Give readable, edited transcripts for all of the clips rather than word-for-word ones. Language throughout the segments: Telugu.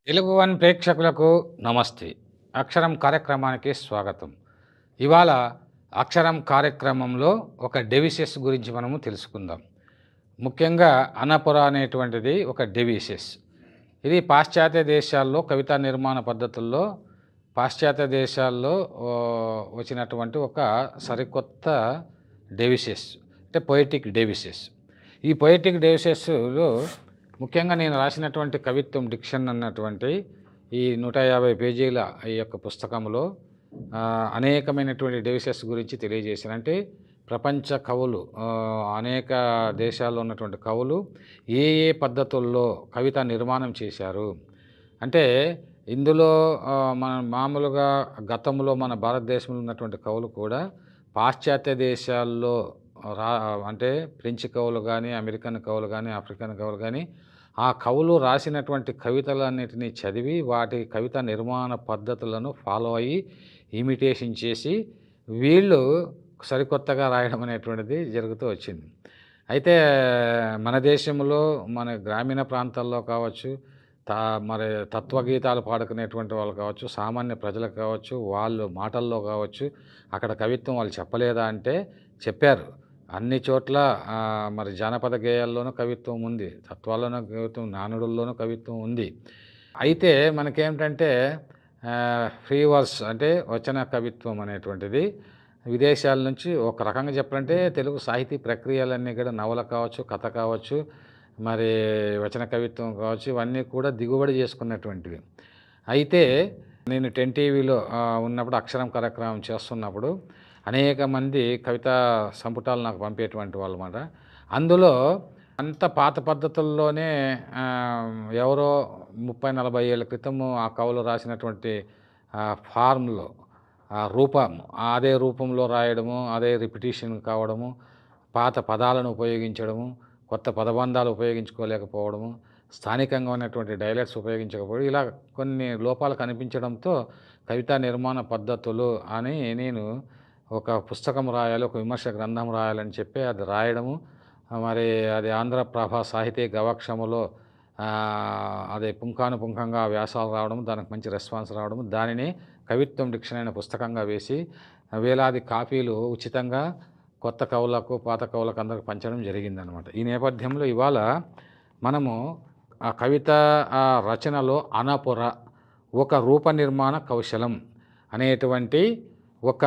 తెలుగు వన్ ప్రేక్షకులకు నమస్తే. అక్షరం కార్యక్రమానికి స్వాగతం. ఇవాళ అక్షరం కార్యక్రమంలో ఒక డెవిసెస్ గురించి మనము తెలుసుకుందాం. ముఖ్యంగా అనపుర అనేటువంటిది ఒక డెవిసెస్. ఇది పాశ్చాత్య దేశాల్లో కవితా నిర్మాణ పద్ధతుల్లో పాశ్చాత్య దేశాల్లో వచ్చినటువంటి ఒక సరికొత్త డెవిసెస్, అంటే పొయెటిక్ డెవిసెస్. ఈ పొయెటిక్ డెవిసెస్లో ముఖ్యంగా నేను రాసినటువంటి కవిత్వం డిక్షన్ అన్నటువంటి ఈ 150 పేజీల ఈ యొక్క పుస్తకంలో అనేకమైనటువంటి డెవిసెస్ గురించి తెలియజేశాను. అంటే ప్రపంచ కవులు, అనేక దేశాల్లో ఉన్నటువంటి కవులు ఏ ఏ పద్ధతుల్లో కవిత నిర్మాణం చేశారు. అంటే ఇందులో మన మామూలుగా గతంలో మన భారతదేశంలో ఉన్నటువంటి కవులు కూడా పాశ్చాత్య దేశాల్లో అంటే ఫ్రెంచ్ కవులు కానీ, అమెరికన్ కవులు కానీ, ఆఫ్రికన్ కవులు కానీ ఆ కవులు రాసినటువంటి కవితలన్నిటినీ చదివి వాటి కవిత నిర్మాణ పద్ధతులను ఫాలో అయ్యి ఇమిటేషన్ చేసి వీళ్ళు సరికొత్తగా రాయడం అనేటువంటిది జరుగుతూ వచ్చింది. అయితే మన దేశంలో మన గ్రామీణ ప్రాంతాల్లో కావచ్చు, మరి తత్వగీతాలు పాడుకునేటువంటి వాళ్ళు కావచ్చు, సామాన్య ప్రజలకు కావచ్చు, వాళ్ళు మాటల్లో కావచ్చు, అక్కడ కవిత్వం వాళ్ళు చెప్పలేదా అంటే చెప్పారు. అన్ని చోట్ల మరి జానపద గేయాల్లోనూ కవిత్వం ఉంది, తత్వాల్లోనూ కవిత్వం, నానుడుల్లోనూ కవిత్వం ఉంది. అయితే మనకేమిటంటే ఫ్రీ వర్స్ అంటే వచన కవిత్వం అనేటువంటిది విదేశాల నుంచి ఒక రకంగా చెప్పాలంటే తెలుగు సాహితీ ప్రక్రియలన్నీ కూడా నవల కావచ్చు, కథ కావచ్చు, మరి వచన కవిత్వం కావచ్చు, ఇవన్నీ కూడా దిగుబడి చేసుకున్నటువంటివి. అయితే నేను 10 టీవీలో ఉన్నప్పుడు అక్షరం కార్యక్రమం చేస్తున్నప్పుడు అనేక మంది కవితా సంపుటాలు నాకు పంపేటువంటి వాళ్ళు అన్నమాట. అందులో అంత పాత పద్ధతుల్లోనే ఎవరో 30-40 ఏళ్ళ క్రితము ఆ కవులు రాసినటువంటి ఫార్మ్లో రూపం అదే రూపంలో రాయడము, అదే రిపిటీషన్ కావడము, పాత పదాలను ఉపయోగించడము, కొత్త పదబంధాలు ఉపయోగించుకోలేకపోవడము, స్థానికంగా ఉన్నటువంటి డైలెక్ట్స్ ఉపయోగించకపోవడం, ఇలా కొన్ని లోపాలు కనిపించడంతో కవితా నిర్మాణ పద్ధతులు అని నేను ఒక పుస్తకం రాయాలి, ఒక విమర్శ గ్రంథం రాయాలని చెప్పి అది రాయడము, మరి అది ఆంధ్రప్రభ సాహితీ గవాక్షములో అదే పుంఖానుపుంఖంగా వ్యాసాలు రావడం, దానికి మంచి రెస్పాన్స్ రావడం, దానిని కవిత్వం డిక్షన్ అయిన పుస్తకంగా వేసి వేలాది కాపీలు ఉచితంగా కొత్త కవులకు, పాత కవులకు అందరికి పంచడం జరిగిందనమాట. ఈ నేపథ్యంలో ఇవాళ మనము ఆ కవిత రచనలో అనపుర ఒక రూప నిర్మాణ కౌశలం అనేటువంటి ఒక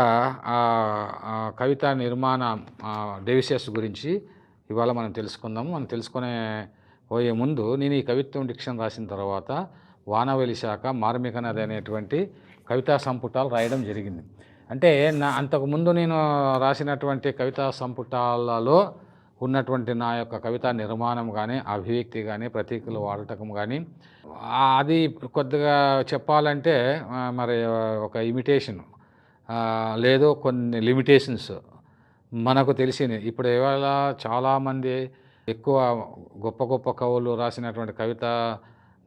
కవితా నిర్మాణ డెవిసెస్ గురించి ఇవాళ మనం తెలుసుకుందాము. మనం తెలుసుకునే పోయే ముందు నేను ఈ కవిత్వం డిక్షన్ రాసిన తర్వాత వానవెలి శాఖ, మార్మిక నది అనేటువంటి కవితా సంపుటాలు రాయడం జరిగింది. అంటే అంతకుముందు నేను రాసినటువంటి కవితా సంపుటాలలో ఉన్నటువంటి నా యొక్క కవితా నిర్మాణం కానీ, అభివ్యక్తి కానీ, ప్రతీకలు వాడటం కానీ అది కొద్దిగా చెప్పాలంటే మరి ఒక ఇమిటేషన్, లేదో కొన్ని లిమిటేషన్స్ మనకు తెలిసినవి. ఇప్పుడు ఇవాళ చాలామంది ఎక్కువ గొప్ప గొప్ప కవులు రాసినటువంటి కవితా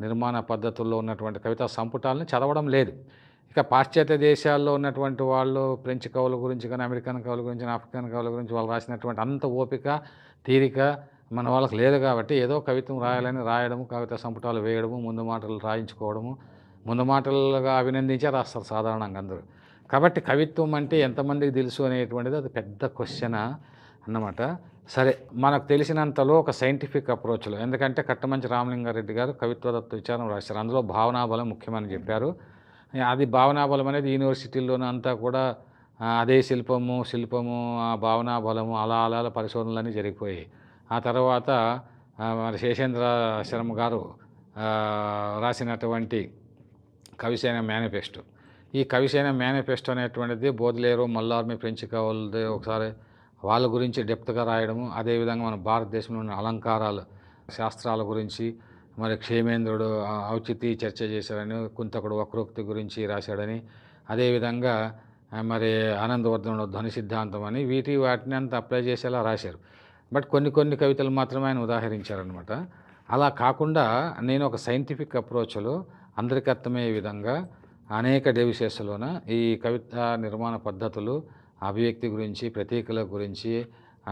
నిర్మాణ పద్ధతుల్లో ఉన్నటువంటి కవితా సంపుటాలను చదవడం లేదు. ఇక పాశ్చాత్య దేశాల్లో ఉన్నటువంటి వాళ్ళు ఫ్రెంచ్ కవుల గురించి కానీ, అమెరికన్ కవుల గురించి, ఆఫ్రికన్ కవుల గురించి వాళ్ళు రాసినటువంటి అంత ఓపిక, తీరిక మన వాళ్ళకి లేదు. కాబట్టి ఏదో కవిత్వం రాయాలని రాయడము, కవితా సంపుటాలు వేయడము, ముందు మాటలు రాయించుకోవడము, ముందు మాటలుగా అభినందించే రాస్తారు సాధారణంగా అందరూ. కాబట్టి కవిత్వం అంటే ఎంతమందికి తెలుసు అనేటువంటిది అది పెద్ద క్వశ్చన్ అన్నమాట. సరే, మనకు తెలిసినంతలో ఒక సైంటిఫిక్ అప్రోచ్లో, ఎందుకంటే కట్టమంచి రామలింగారెడ్డి గారు కవిత్వదత్త విచారం రాశారు. అందులో భావనాబలం ముఖ్యమని చెప్పారు. అది భావనాబలం అనేది యూనివర్సిటీల్లోనూ అంతా కూడా అదే శిల్పము ఆ భావనాబలము అలా అలా పరిశోధనలన్నీ జరిగిపోయాయి. ఆ తర్వాత మరి శేషేంద్ర శర్మ గారు రాసినటువంటి కవిసేన మేనిఫెస్టో, ఈ కవిసేన మేనిఫెస్టో అనేటువంటిది బోద్లేరు, మల్లార్మి, ఫ్రెంచ్ కవులది ఒకసారి వాళ్ళ గురించి డెప్త్గా రాయడము. అదేవిధంగా మన భారతదేశంలో ఉన్న అలంకారాలు, శాస్త్రాల గురించి, మరి క్షేమేంద్రుడు ఔచితి చర్చ చేశాడని, కుంతకుడు వక్రోక్తి గురించి రాశాడని, అదేవిధంగా మరి ఆనందవర్ధనుడు ధ్వని సిద్ధాంతం అని వాటిని అంతా అప్లై చేసేలా రాశారు. బట్ కొన్ని కవితలు మాత్రమే ఆయన ఉదాహరించారనమాట. అలా కాకుండా నేను ఒక సైంటిఫిక్ అప్రోచ్లో అందరికీ అర్థమయ్యే విధంగా అనేక డెవిసెస్లోన ఈ కవితా నిర్మాణ పద్ధతులు, అభివ్యక్తి గురించి, ప్రతీకల గురించి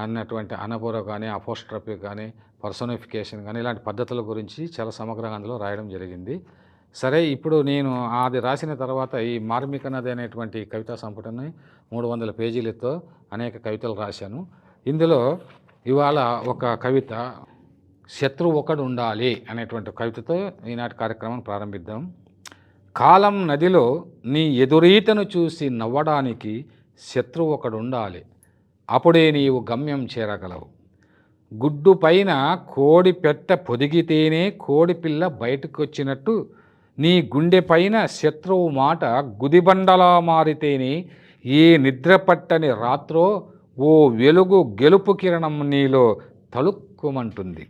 అన్నటువంటి అనపుర కానీ, అపోస్ట్రఫీ కానీ, పర్సోనిఫికేషన్ కానీ ఇలాంటి పద్ధతుల గురించి చాలా సమగ్రంగా అందులో రాయడం జరిగింది. సరే, ఇప్పుడు నేను అది రాసిన తర్వాత ఈ మార్మిక నది అనేటువంటి కవితా సంపుటాన్ని 300 పేజీలతో అనేక కవితలు రాశాను. ఇందులో ఇవాళ ఒక కవిత, శత్రువు ఒకడు ఉండాలి అనేటువంటి కవితతో ఈనాటి కార్యక్రమాన్ని ప్రారంభిద్దాం. కాలం నదిలో నీ ఎదురీతను చూసి నవ్వడానికి శత్రువు ఒకడు ఉండాలి, అప్పుడే నీవు గమ్యం చేరగలవు. గుడ్డు పైన కోడి పెట్ట పొదిగితేనే కోడి పిల్ల బయటకు వచ్చినట్టు నీ గుండె పైన శత్రువు మాట గుదిబండలా మారితేనే ఏ నిద్రపట్టని రాత్రో ఓ వెలుగు గెలుపు కిరణం నీలో తలుక్కుమంటుంది.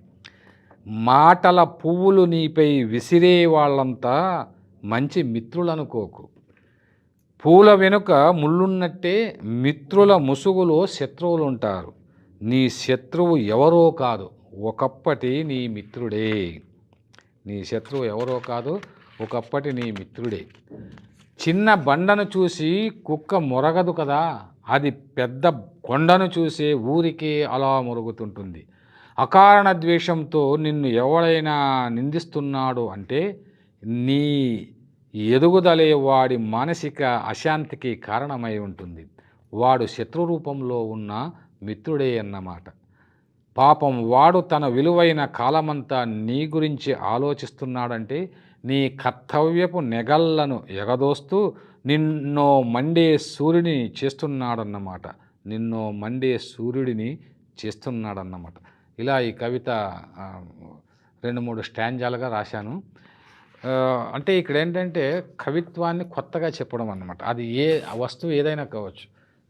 మాటల పువ్వులు నీపై విసిరే వాళ్ళంతా మంచి మిత్రులనుకోకు. పూల వెనుక ముళ్ళున్నట్టే మిత్రుల ముసుగులో శత్రువులు ఉంటారు. నీ శత్రువు ఎవరో కాదు, ఒకప్పటి నీ మిత్రుడే. నీ శత్రువు ఎవరో కాదు, ఒకప్పటి నీ మిత్రుడే. చిన్న బండను చూసి కుక్క మొరగదు కదా, అది పెద్ద కొండను చూసే ఊరికే అలా మురుగుతుంటుంది. అకారణ ద్వేషంతో నిన్ను ఎవడైనా నిందిస్తున్నాడు అంటే నీ ఎదుగుదలే వాడి మానసిక అశాంతికి కారణమై ఉంటుంది. వాడు శత్రు రూపంలో ఉన్న మిత్రుడే అన్నమాట. పాపం వాడు తన విలువైన కాలమంతా నీ గురించి ఆలోచిస్తున్నాడంటే నీ కర్తవ్యపు నెగళ్లను ఎగదోస్తూ నిన్నో మండే సూర్యుడిని చేస్తున్నాడన్నమాట. నిన్నో మండే సూర్యుడిని చేస్తున్నాడన్నమాట. ఇలా ఈ కవిత 2-3 స్టాంజాలుగా రాశాను. అంటే ఇక్కడ ఏంటంటే కవిత్వాన్ని కొత్తగా చెప్పడం అన్నమాట. అది ఏ వస్తువు ఏదైనా కావచ్చు,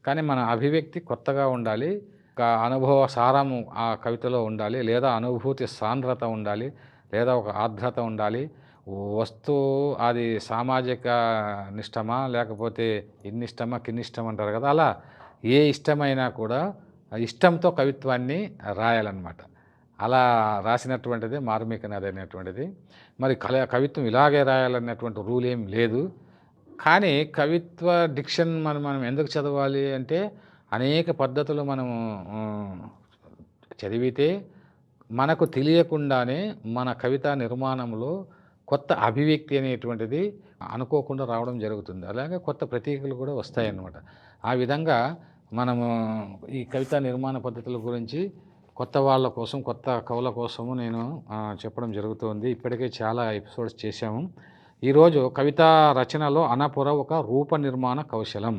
కానీ మన అభివ్యక్తి కొత్తగా ఉండాలి. ఒక అనుభవ సారము ఆ కవితలో ఉండాలి, లేదా అనుభూతి సాంద్రత ఉండాలి, లేదా ఒక ఆర్ద్రత ఉండాలి. వస్తువు అది సామాజిక నిష్టమా, లేకపోతే ఇన్నిష్టమా కిన్నిష్టం అంటారు కదా, అలా ఏ ఇష్టమైనా కూడా ఇష్టంతో కవిత్వాన్ని రాయాలన్నమాట. అలా రాసినటువంటిది మార్మిక నది అనేటువంటిది. మరి కవిత్వం ఇలాగే రాయాలన్నటువంటి రూల్ ఏం లేదు. కానీ కవిత్వ డిక్షన్ మనం ఎందుకు చదవాలి అంటే, అనేక పద్ధతులు మనము చదివితే మనకు తెలియకుండానే మన కవితా నిర్మాణంలో కొత్త అభివ్యక్తి అనేటువంటిది అనుకోకుండా రావడం జరుగుతుంది. అలాగే కొత్త ప్రతీకలు కూడా వస్తాయన్నమాట. ఆ విధంగా మనము ఈ కవితా నిర్మాణ పద్ధతుల గురించి కొత్త వాళ్ళ కోసం, కొత్త కవుల కోసము నేను చెప్పడం జరుగుతుంది. ఇప్పటికే చాలా ఎపిసోడ్స్ చేశాము. ఈరోజు కవితా రచనలో అనపుర ఒక రూప నిర్మాణ కౌశలం.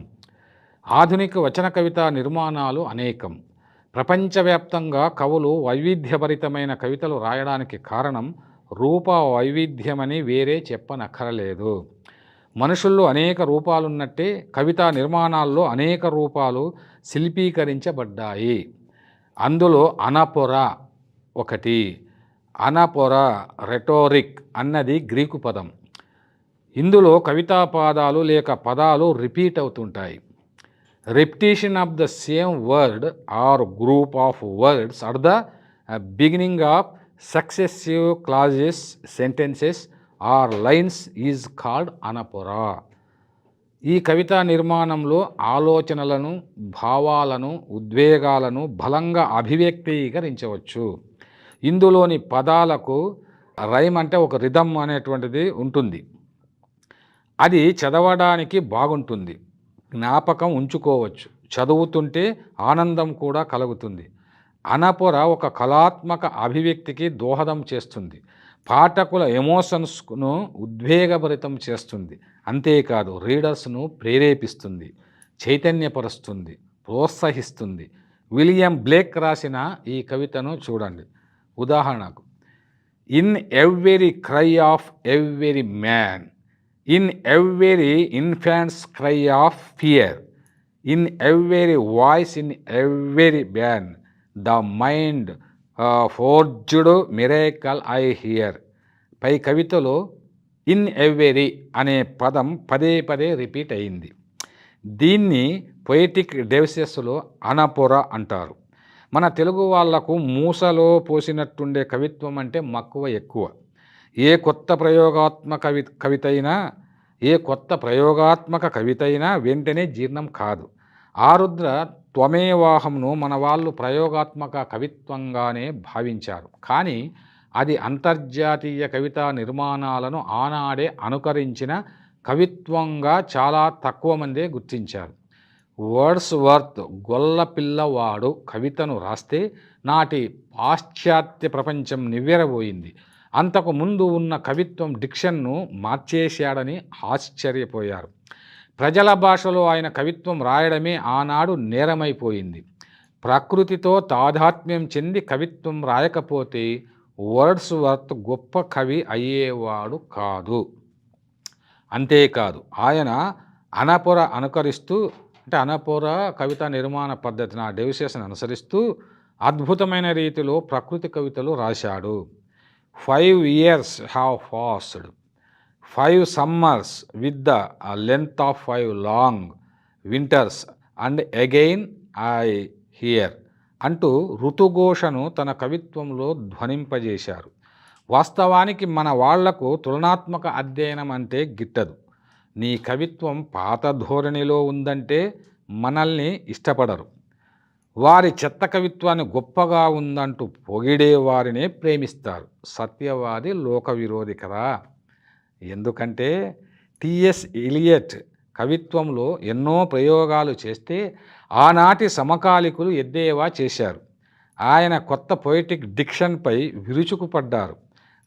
ఆధునిక వచన కవితా నిర్మాణాలు అనేకం. ప్రపంచవ్యాప్తంగా కవులు వైవిధ్యభరితమైన కవితలు రాయడానికి కారణం రూప వైవిధ్యమని వేరే చెప్పనక్కరలేదు. మనుషుల్లో అనేక రూపాలున్నట్టే కవితా నిర్మాణాల్లో అనేక రూపాలు శిల్పీకరించబడ్డాయి. అందులో అనపొర ఒకటి. అనపొర, రెటోరిక్ అన్నది గ్రీకు పదం. ఇందులో కవితా పాదాలు లేక పదాలు రిపీట్ అవుతుంటాయి. Repetition of the same word or group of words at the beginning of successive clauses, sentences or lines is called anaphora. ఈ కవితా నిర్మాణంలో ఆలోచనలను, భావాలను, ఉద్వేగాలను బలంగా అభివ్యక్తీకరించవచ్చు. ఇందులోని పదాలకు రైమ్ అంటే ఒక రిథమ్ అనేటువంటిది ఉంటుంది. అది చదవడానికి బాగుంటుంది, జ్ఞాపకం ఉంచుకోవచ్చు, చదువుతుంటే ఆనందం కూడా కలుగుతుంది. అనపొర ఒక కళాత్మక అభివ్యక్తికి దోహదం చేస్తుంది, పాఠకుల ఎమోషన్స్ను ఉద్వేగభరితం చేస్తుంది. అంతేకాదు రీడర్స్ను ప్రేరేపిస్తుంది, చైతన్యపరుస్తుంది, ప్రోత్సహిస్తుంది. విలియం బ్లేక్ రాసిన ఈ కవితను చూడండి. ఉదాహరణకు, in every cry of every man, in every infant's cry of fear, in every voice, in every ban, the mind forged miracle I hear. పై కవితలో ఇన్ ఎవ్రీ అనే పదం పదే పదే రిపీట్ అయింది. దీన్ని పొయిటిక్ డెవిసెస్లో అనపొర అంటారు. మన తెలుగు వాళ్లకు మూసలో పోసినట్టుండే కవిత్వం అంటే మక్కువ ఎక్కువ. ఏ కొత్త ప్రయోగాత్మక కవితైనా వెంటనే జీర్ణం కాదు. ఆరుద్ర త్వమేవాహంను మన వాళ్ళు ప్రయోగాత్మక కవిత్వంగానే భావించారు. కానీ అది అంతర్జాతీయ కవితా నిర్మాణాలను ఆనాడే అనుకరించిన కవిత్వంగా చాలా తక్కువ మందే గుర్తించారు. వర్డ్స్వర్త్ గొల్లపిల్లవాడు కవితను రాస్తే నాటి పాశ్చాత్య ప్రపంచం నివ్వెరబోయింది. అంతకు ముందు ఉన్న కవిత్వం డిక్షన్ను మార్చేశాడని ఆశ్చర్యపోయారు. ప్రజల భాషలో ఆయన కవిత్వం రాయడమే ఆనాడు నేరమైపోయింది. ప్రకృతితో తాదాత్మ్యం చెంది కవిత్వం రాయకపోతే వర్డ్స్వర్త్ గొప్ప కవి అయ్యేవాడు కాదు. అంతేకాదు, ఆయన అనపొర అనుకరిస్తూ అనపొర కవితా నిర్మాణ పద్ధతిని ఆ డెవిసేషన్ అనుసరిస్తూ అద్భుతమైన రీతిలో ప్రకృతి కవితలు రాశాడు. 5 years have passed, 5 summers with the length of 5 long winters, and again I hear అంటూ ఋతుఘోషను తన కవిత్వంలో ధ్వనింపజేశారు. వాస్తవానికి మన వాళ్లకు తులనాత్మక అధ్యయనం అంటే గిట్టదు. నీ కవిత్వం పాత ధోరణిలో ఉందంటే మనల్ని ఇష్టపడరు. వారి చెత్త కవిత్వాన్ని గొప్పగా ఉందంటూ పొగిడే వారినే ప్రేమిస్తారు. సత్యవాది లోక విరోధి కదా. ఎందుకంటే టిఎస్ ఎలియట్ కవిత్వంలో ఎన్నో ప్రయోగాలు చేస్తే ఆనాటి సమకాలికులు ఎద్దేవా చేశారు. ఆయన కొత్త పొయిటిక్ డిక్షన్పై విరుచుకుపడ్డారు.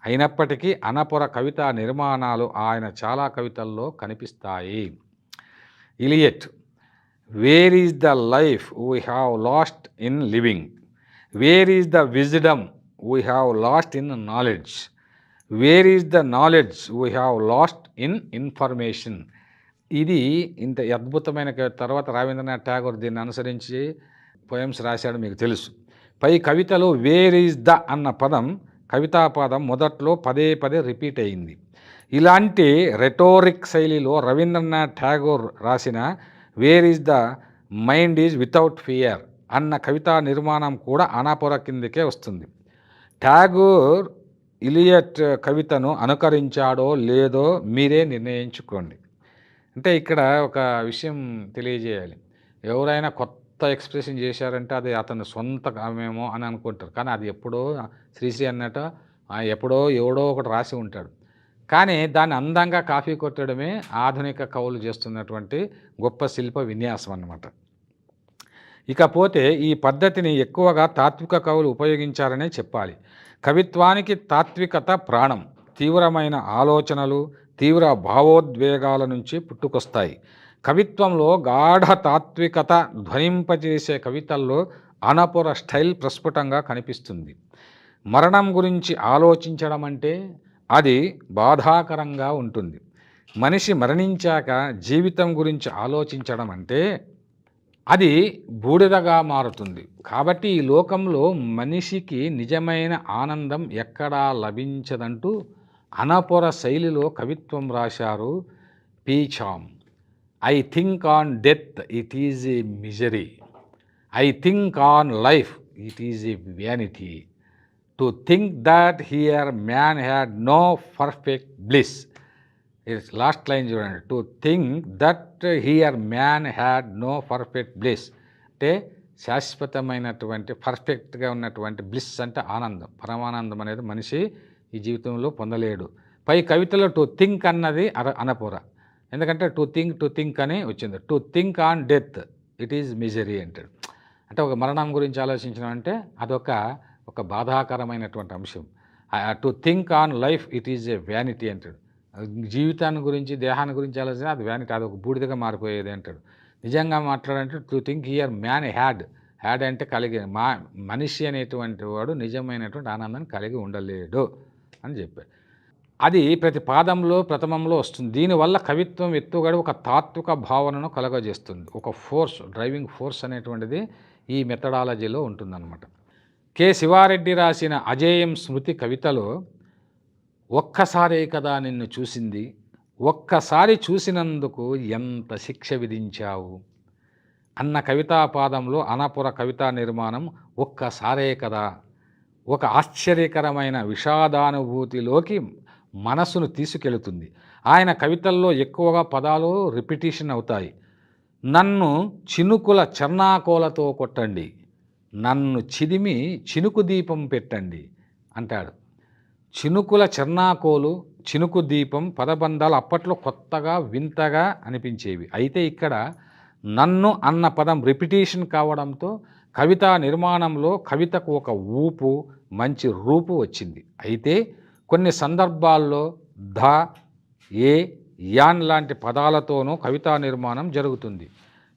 అయినప్పటికీ అనపొర కవితా నిర్మాణాలు ఆయన చాలా కవితల్లో కనిపిస్తాయి. Elliot, where is the life we have lost in living, where is the wisdom we have lost in knowledge, where is the knowledge we have lost in information. ఇది ఇంత అద్భుతమైన తర్వాత రవీంద్రనాథ్ ఠాగూర్ దీన్ని అనుసరించి పోయమ్స్ రాశాడు, మీకు తెలుసు. పై కవితలో వేర్ ఈజ్ ద అన్న పదం కవితాపదం మొదట్లో పదే పదే రిపీట్ అయింది. ఇలాంటి రెటోరిక్ శైలిలో రవీంద్రనాథ్ ఠాగూర్ రాసిన where is the mind is without fear అన్న కవితా నిర్మాణం కూడా అనపొర కిందకే వస్తుంది. ఠాగూర్ ఇలియట్ కవితను అనుకరించాడో లేదో మీరే నిర్ణయించుకోండి. అంటే ఇక్కడ ఒక విషయం తెలియజేయాలి. ఎవరైనా కొత్త ఎక్స్ప్రెషన్ చేశారంటే అది అతను సొంత కామేమో అని అనుకుంటారు. కానీ అది ఎప్పుడో శ్రీశ్రీ అన్నట్టు ఎప్పుడో ఎవడో ఒకటి రాసి ఉంటాడు. కానీ దాన్ని అందంగా కాపీ కొట్టడమే ఆధునిక కవులు చేస్తున్నటువంటి గొప్ప శిల్ప విన్యాసం అన్నమాట. ఇకపోతే ఈ పద్ధతిని ఎక్కువగా తాత్విక కవులు ఉపయోగించారనే చెప్పాలి. కవిత్వానికి తాత్వికత ప్రాణం. తీవ్రమైన ఆలోచనలు, తీవ్ర భావోద్వేగాల నుంచి పుట్టుకొస్తాయి. కవిత్వంలో గాఢ తాత్వికత ధ్వనింపజేసే కవితల్లో అనపొర స్టైల్ ప్రస్ఫుటంగా కనిపిస్తుంది. మరణం గురించి ఆలోచించడం అంటే అది బాధాకరంగా ఉంటుంది. మనిషి మరణించాక జీవితం గురించి ఆలోచించడం అంటే అది బూడిదగా మారుతుంది. కాబట్టి ఈ లోకంలో మనిషికి నిజమైన ఆనందం ఎక్కడా లభించదంటూ అనపొర శైలిలో కవిత్వం రాశారు Peacham. I think on death, it is a misery. I think on life, it is a vanity. To think that here man had no perfect bliss. It's last line చూడండి. To think that here man had no perfect bliss అంటే శాశ్వతమైనటువంటి పర్ఫెక్ట్గా ఉన్నటువంటి బ్లిస్ అంటే ఆనందం, పరమానందం అనేది మనిషి ఈ జీవితంలో పొందలేడు. పై కవితలో టు థింక్ అన్నది అనపొర. ఎందుకంటే టు థింక్ అని వచ్చింది. To think on death, it is misery అంటాడు. అంటే ఒక మరణం గురించి ఆలోచించడం అంటే అదొక బాధాకరమైనటువంటి అంశం. To think on life, it is a vanity అంటాడు. జీవితాన్ని గురించి, దేహాన్ని గురించి ఆలోచన అది వ్యానిటీ, అదొక బూడిదగా మారిపోయేది అంటాడు. నిజంగా మాట్లాడంటే to think here man had అంటే కలిగి, మనిషి అనేటువంటి వాడు నిజమైనటువంటి ఆనందాన్ని కలిగి ఉండలేడు అని చెప్పాడు. అది ప్రతి పాదంలో ప్రథమంలో వస్తుంది. దీనివల్ల కవిత్వం ఎత్తుగడ ఒక తాత్విక భావనను కలగజేస్తుంది. ఒక ఫోర్స్, డ్రైవింగ్ ఫోర్స్ అనేటువంటిది ఈ మెథడాలజీలో ఉంటుందన్నమాట. కె శివారెడ్డి రాసిన అజేయం స్మృతి కవితలో ఒక్కసారే కదా నిన్ను చూసింది, ఒక్కసారి చూసినందుకు ఎంత శిక్ష విధించావు అన్న కవితాపాదంలో అనపొర కవితా నిర్మాణం ఒక్కసారే కదా ఒక ఆశ్చర్యకరమైన విషాదానుభూతిలోకి మనసును తీసుకెళుతుంది. ఆయన కవితల్లో ఎక్కువగా పదాలు రిపిటేషన్ అవుతాయి. నన్ను చినుకుల చర్నాకోలతో కొట్టండి, నన్ను చిదిమి చినుకు దీపం పెట్టండి అంటాడు. చినుకుల చెర్నాకోలు, చినుకు దీపం పదబంధాలు అప్పట్లో కొత్తగా వింతగా అనిపించేవి. అయితే ఇక్కడ నన్ను అన్న పదం రిపిటీషన్ కావడంతో కవితా నిర్మాణంలో కవితకు ఒక ఊపు, మంచి రూపు వచ్చింది. అయితే కొన్ని సందర్భాల్లో ధ, ఏ, యాన్ లాంటి పదాలతోనూ కవితా నిర్మాణం జరుగుతుంది.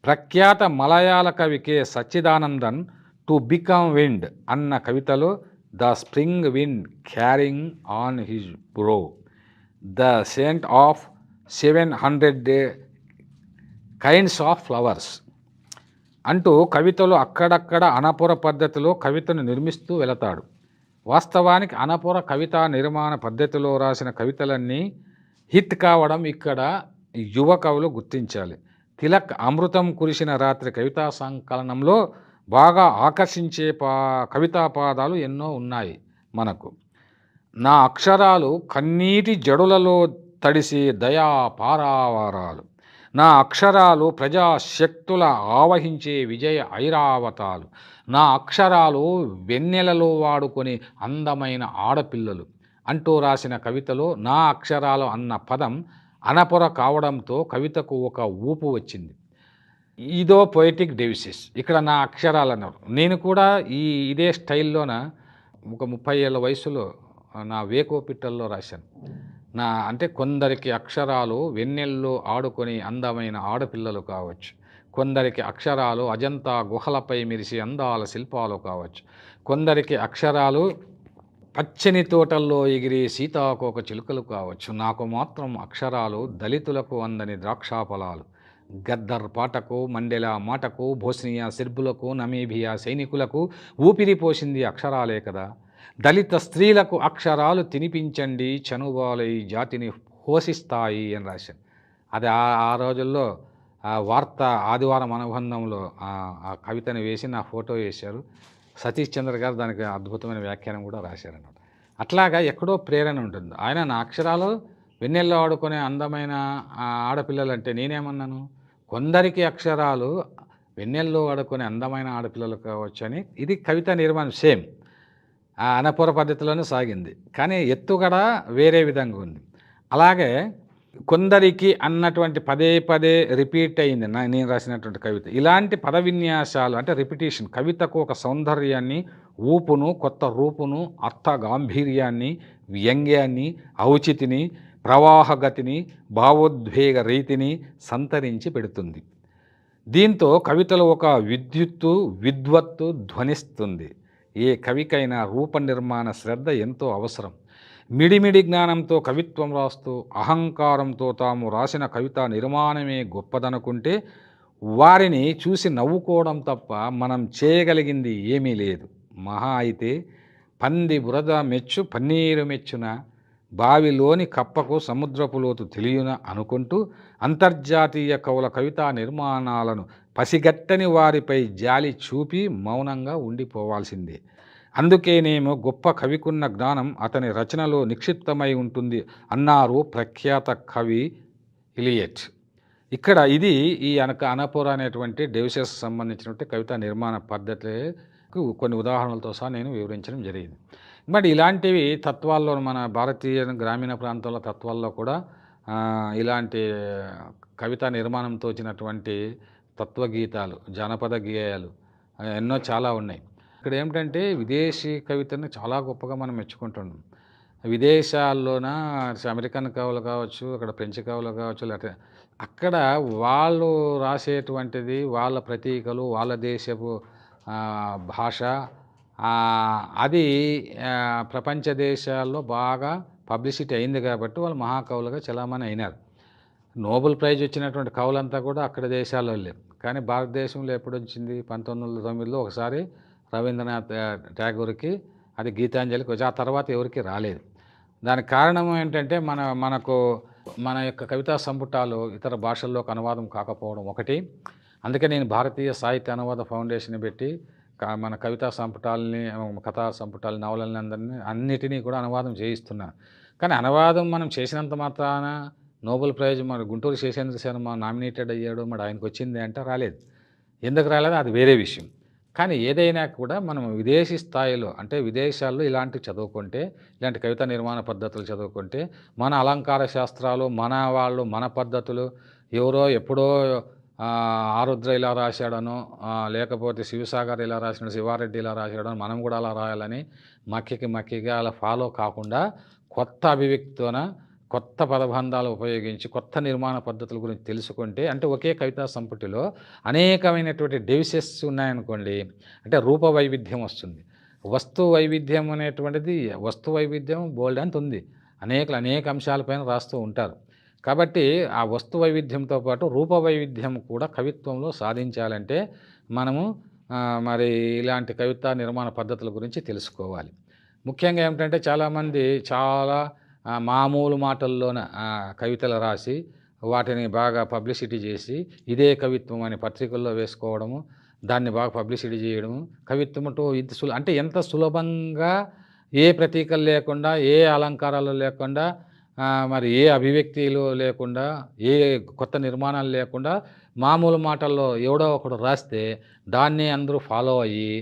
ప్రఖ్యాత మలయాళ కవి K Satchidanandan to become wind అన్న కవితలో the spring wind carrying on his brow the scent of 700 kinds of flowers అంటూ కవితలో అక్కడక్కడ అనపుర పద్ధతిలో కవితను నిర్మిస్తూ వెళతాడు. వాస్తవానికి అనపుర కవితా నిర్మాణ పద్ధతిలో రాసిన కవితలన్నీ హిట్ కావడం ఇక్కడ యువ కవులు గుర్తించాలి. తిలక్ అమృతం కురిసిన రాత్రి కవితా సంకలనంలో బాగా ఆకర్షించే కవితా పాదాలు ఎన్నో ఉన్నాయి మనకు. నా అక్షరాలు కన్నీటి జడులలో తడిసి దయా పారావారాలు, నా అక్షరాలు ప్రజాశక్తుల ఆవహించే విజయ ఐరావతాలు, నా అక్షరాలు వెన్నెలలో వాడుకొని అందమైన ఆడపిల్లలు అంటూ రాసిన కవితలో నా అక్షరాలు అన్న పదం అనపొర కావడంతో కవితకు ఒక ఊపు వచ్చింది. ఇదో పొయిటిక్ డెవిసిస్. ఇక్కడ నా అక్షరాలు అన్నారు. నేను కూడా ఇదే స్టైల్లోన ఒక 30 ఏళ్ళ వయసులో నా వేకోపిట్టల్లో రాశాను. అంటే కొందరికి అక్షరాలు వెన్నెల్లో ఆడుకొని అందమైన ఆడపిల్లలు కావచ్చు, కొందరికి అక్షరాలు అజంతా గుహలపై మెరిసి అందాల శిల్పాలు కావచ్చు, కొందరికి అక్షరాలు పచ్చని తోటల్లో ఎగిరే సీతాకోక చిలుకలు కావచ్చు. నాకు మాత్రం అక్షరాలు దళితులకు అందని ద్రాక్షాఫలాలు, గద్దర్ పాటకు, మండెలా మాటకు, బోస్నియా సెర్బులకు, నమీబియా సైనికులకు ఊపిరి పోసింది అక్షరాలే కదా. దళిత స్త్రీలకు అక్షరాలు తినిపించండి, చనుబాలై జాతిని పోషిస్తాయి అని రాశాను. అది ఆ రోజుల్లో ఆ వార్త ఆదివారం అనుబంధంలో ఆ కవితను వేసి నా ఫోటో వేశారు. సతీష్ చంద్ర గారు దానికి అద్భుతమైన వ్యాఖ్యానం కూడా రాశారన్నమాట. అట్లాగా ఎక్కడో ప్రేరణ ఉంటుంది. ఆయన నా అక్షరాలు వెన్నెల్లో ఆడుకునే అందమైన ఆడపిల్లలు అంటే నేనేమన్నాను, కొందరికి అక్షరాలు వెన్నెల్లో ఆడుకునే అందమైన ఆడపిల్లలు కావచ్చు అని. ఇది కవిత నిర్మాణం సేమ్ అనపూర పద్ధతిలోనే సాగింది, కానీ ఎత్తుగడ వేరే విధంగా ఉంది. అలాగే కొందరికి అన్నటువంటి పదే పదే రిపీట్ అయింది నేను రాసినటువంటి కవిత. ఇలాంటి పద విన్యాసాలు అంటే రిపిటేషన్ కవితకు ఒక సౌందర్యాన్ని, ఊపును, కొత్త రూపును, అర్థ గాంభీర్యాన్ని, వ్యంగ్యాన్ని, ఔచితిని, ప్రవాహగతిని, భావోద్వేగ రీతిని సంతరించి పెడుతుంది. దీంతో కవితలో ఒక విద్వత్తు ధ్వనిస్తుంది. ఏ కవికైనా రూప నిర్మాణ శ్రద్ధ ఎంతో అవసరం. మిడిమిడి జ్ఞానంతో కవిత్వం రాస్తూ అహంకారంతో తాము రాసిన కవితా నిర్మాణమే గొప్పదనుకుంటే వారిని చూసి నవ్వుకోవడం తప్ప మనం చేయగలిగింది ఏమీ లేదు. మహా అయితే పంది బురద మెచ్చు పన్నీరు మెచ్చున, బావిలోని కప్పకు సముద్రపు లోతు తెలియన అనుకుంటూ అంతర్జాతీయ కవుల కవితా నిర్మాణాలను పసిగట్టని వారిపై జాలి చూపి మౌనంగా ఉండిపోవాల్సిందే. అందుకేనేమో గొప్ప కవికున్న జ్ఞానం అతని రచనలో నిక్షిప్తమై ఉంటుంది అన్నారు ప్రఖ్యాత కవి ఇలియట్. ఇక్కడ ఇది ఈ అనపూర అనేటువంటి డెవిసెస్ సంబంధించినటువంటి కవితా నిర్మాణ పద్ధతికి కొన్ని ఉదాహరణలతో సహా నేను వివరించడం జరిగింది. మరి ఇలాంటివి తత్వాల్లో మన భారతీయ గ్రామీణ ప్రాంతాల తత్వాల్లో కూడా ఇలాంటి కవితా నిర్మాణంతో వచ్చినటువంటి తత్వగీతాలు, జానపద గేయాలు ఎన్నో చాలా ఉన్నాయి. ఇక్కడ ఏమిటంటే విదేశీ కవితను చాలా గొప్పగా మనం మెచ్చుకుంటున్నాం. విదేశాల్లోన అమెరికన్ కవులు కావచ్చు, అక్కడ ఫ్రెంచ్ కవులు కావచ్చు, లేకపోతే అక్కడ వాళ్ళు రాసేటువంటిది వాళ్ళ ప్రతీకలు, వాళ్ళ దేశపు భాష, అది ప్రపంచ దేశాల్లో బాగా పబ్లిసిటీ అయింది కాబట్టి వాళ్ళు మహాకవులుగా చలామణి అయినారు. నోబెల్ ప్రైజ్ వచ్చినటువంటి కవులంతా కూడా అక్కడ దేశాల్లో లేరు. కానీ భారతదేశంలో ఎప్పుడు వచ్చింది? 1909లో ఒకసారి రవీంద్రనాథ్ ఠాగూర్కి అది గీతాంజలికి వచ్చి ఆ తర్వాత ఎవరికి రాలేదు. దానికి కారణం ఏంటంటే మన యొక్క కవితా సంపుటాలు ఇతర భాషల్లోకి అనువాదం కాకపోవడం ఒకటి. అందుకే నేను భారతీయ సాహిత్య అనువాద ఫౌండేషన్ పెట్టి మన కవితా సంపుటాలని, కథా సంపుటాలు, నవలని అన్నిటినీ కూడా అనువాదం చేయిస్తున్నాను. కానీ అనువాదం మనం చేసినంత మాత్రాన నోబెల్ ప్రైజ్ మరి గుంటూరు శేషేంద్ర శర్మ నామినేటెడ్ అయ్యాడు, మరి ఆయనకు వచ్చింది అంటే రాలేదు. ఎందుకు రాలేదు అది వేరే విషయం. కానీ ఏదైనా కూడా మనం విదేశీ స్థాయిలో అంటే విదేశాల్లో ఇలాంటివి చదువుకుంటే, ఇలాంటి కవితా నిర్మాణ పద్ధతులు చదువుకుంటే, మన అలంకార శాస్త్రాలు, మన వాళ్ళు, మన పద్ధతులు ఎవరో ఎప్పుడో ఆరుద్ర ఇలా రాశాడనో, లేకపోతే శివసాగర్ ఇలా రాసాడు, శివారెడ్డి ఇలా రాశాడనో, మనం కూడా అలా రాయాలని మక్కిగా అలా ఫాలో కాకుండా కొత్త అభివ్యక్తితోన కొత్త పదబంధాలు ఉపయోగించి కొత్త నిర్మాణ పద్ధతుల గురించి తెలుసుకుంటే అంటే ఒకే కవితా సంపుటిలో అనేకమైనటువంటి డెవిసెస్ ఉన్నాయనుకోండి, అంటే రూప వైవిధ్యం వస్తుంది. వస్తు వైవిధ్యం అనేటువంటిది వస్తు వైవిధ్యం బోల్డ్ అంత ఉంది. అనేక అంశాలపైన రాస్తూ ఉంటారు. కాబట్టి ఆ వస్తు వైవిధ్యంతో పాటు రూప వైవిధ్యం కూడా కవిత్వంలో సాధించాలంటే మనము మరి ఇలాంటి కవితా నిర్మాణ పద్ధతుల గురించి తెలుసుకోవాలి. ముఖ్యంగా ఏమిటంటే చాలామంది చాలా మామూలు మాటల్లోన కవితలు రాసి వాటిని బాగా పబ్లిసిటీ చేసి ఇదే కవిత్వం అని పత్రికల్లో వేసుకోవడము, దాన్ని బాగా పబ్లిసిటీ చేయడము, కవిత్వం అంటే ఎంత సులభంగా ఏ ప్రతీకలు లేకుండా, ఏ అలంకారాలు లేకుండా, మరి ఏ అభివ్యక్తులు లేకుండా, ఏ కొత్త నిర్మాణాలు లేకుండా మామూలు మాటల్లో ఎవడో ఒకడు రాస్తే దాన్ని అందరూ ఫాలో అయ్యి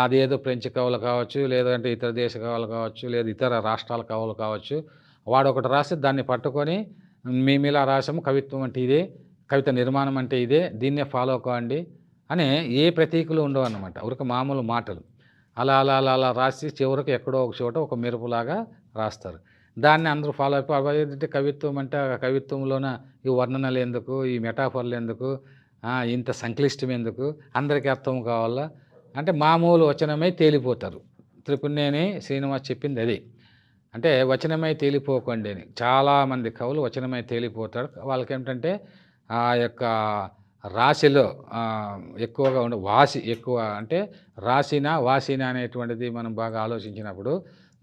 అదేదో ఫ్రెంచ్ కవులు కావచ్చు, లేదంటే ఇతర దేశ కవులు కావచ్చు, లేదా ఇతర రాష్ట్రాల కవులు కావచ్చు, వాడొకటి రాస్తే దాన్ని పట్టుకొని మేమిలా రాసాము, కవిత్వం అంటే ఇదే, కవిత నిర్మాణం అంటే ఇదే, దీన్నే ఫాలో కావండి అని ఏ ప్రతీకలు ఉండవన్నమాట. ఊరికే మామూలు మాటలు అలా రాసి చివరికి ఎక్కడో ఒక చోట ఒక మెరుపులాగా రాస్తారు. దాన్ని అందరూ ఫాలో అయిపోయి ఏంటంటే కవిత్వం అంటే ఆ కవిత్వంలోన ఈ వర్ణనలు ఎందుకు, ఈ మెటాఫర్లు ఎందుకు, ఇంత సంక్లిష్టం ఎందుకు, అందరికీ అర్థం కావాలా అంటే మామూలు వచనమై తేలిపోతారు. త్రిపుణేని శ్రీనివాస్ చెప్పింది అది. అంటే వచనమై తేలిపోకండి అని. చాలామంది కవులు వచనమై తేలిపోతారు. వాళ్ళకేమిటంటే ఆ యొక్క రాశిలో ఎక్కువగా వాసి ఎక్కువ అంటే వాసిన అనేటువంటిది మనం బాగా ఆలోచించినప్పుడు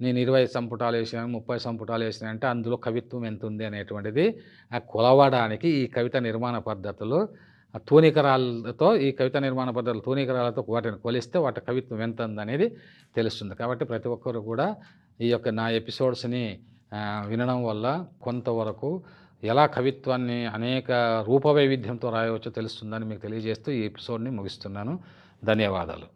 నేను 20 సంపుటాలు వేసాను, 30 సంపుటాలు వేసాను అంటే అందులో కవిత్వం ఎంత ఉంది అనేటువంటిది కొలవడానికి ఈ కవిత నిర్మాణ పద్ధతులు తూనికరాలతో ఈ కవిత నిర్మాణ పద్ధతులు తూనికరాలతో వాటిని కొలిస్తే వాటి కవిత్వం ఎంత ఉందనేది తెలుస్తుంది. కాబట్టి ప్రతి ఒక్కరు కూడా ఈ యొక్క నా ఎపిసోడ్స్ని వినడం వల్ల కొంతవరకు ఎలా కవిత్వాన్ని అనేక రూపవైవిధ్యంతో రాయవచ్చో తెలుస్తుందని మీకు తెలియజేస్తూ ఈ ఎపిసోడ్ని ముగిస్తున్నాను. ధన్యవాదాలు.